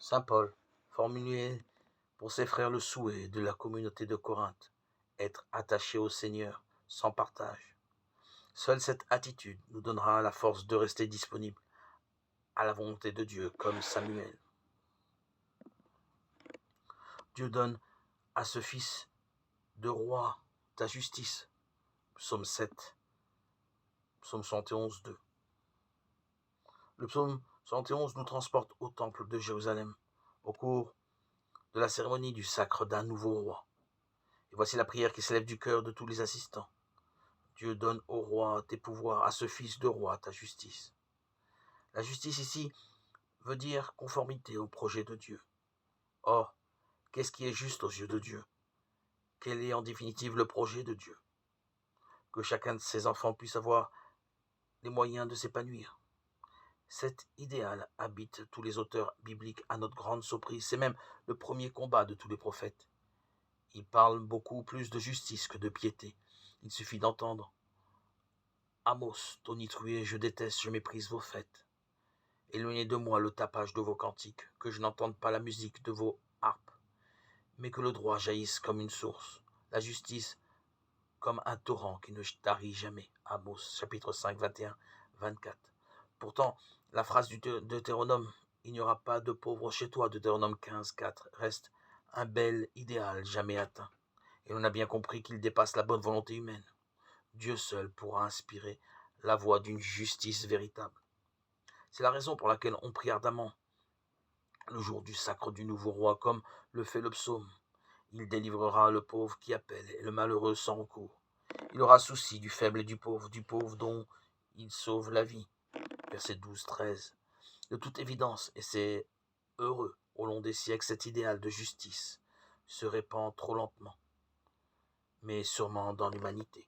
Saint Paul formulait pour ses frères le souhait de la communauté de Corinthe, être attaché au Seigneur sans partage. Seule cette attitude nous donnera la force de rester disponible à la volonté de Dieu comme Samuel. Dieu donne à ce fils de roi ta justice. Psaume 7, psaume 71, 2. Le psaume 71 nous transporte au temple de Jérusalem au cours de la cérémonie du sacre d'un nouveau roi. Et voici la prière qui s'élève du cœur de tous les assistants. Dieu donne au roi tes pouvoirs, à ce fils de roi ta justice. La justice ici veut dire conformité au projet de Dieu. Or, qu'est-ce qui est juste aux yeux de Dieu? Quel est en définitive le projet de Dieu? Que chacun de ses enfants puisse avoir les moyens de s'épanouir. Cet idéal habite tous les auteurs bibliques à notre grande surprise. C'est même le premier combat de tous les prophètes. Ils parlent beaucoup plus de justice que de piété. Il suffit d'entendre Amos, tonitrué, je déteste, je méprise vos fêtes. Éloignez de moi le tapage de vos cantiques, que je n'entende pas la musique de vos harpes, mais que le droit jaillisse comme une source, la justice comme un torrent qui ne tarit jamais. Amos, chapitre 5, 21, 24. Pourtant, la phrase du Deutéronome, il n'y aura pas de pauvres chez toi, Deutéronome 15, 4, reste un bel idéal jamais atteint. Et on a bien compris qu'il dépasse la bonne volonté humaine. Dieu seul pourra inspirer la voie d'une justice véritable. C'est la raison pour laquelle on prie ardemment le jour du sacre du nouveau roi, comme le fait le psaume. Il délivrera le pauvre qui appelle et le malheureux sans recours. Il aura souci du faible et du pauvre dont il sauve la vie. Verset 12, 13. De toute évidence, et c'est heureux, au long des siècles, cet idéal de justice se répand trop lentement, mais sûrement dans l'humanité.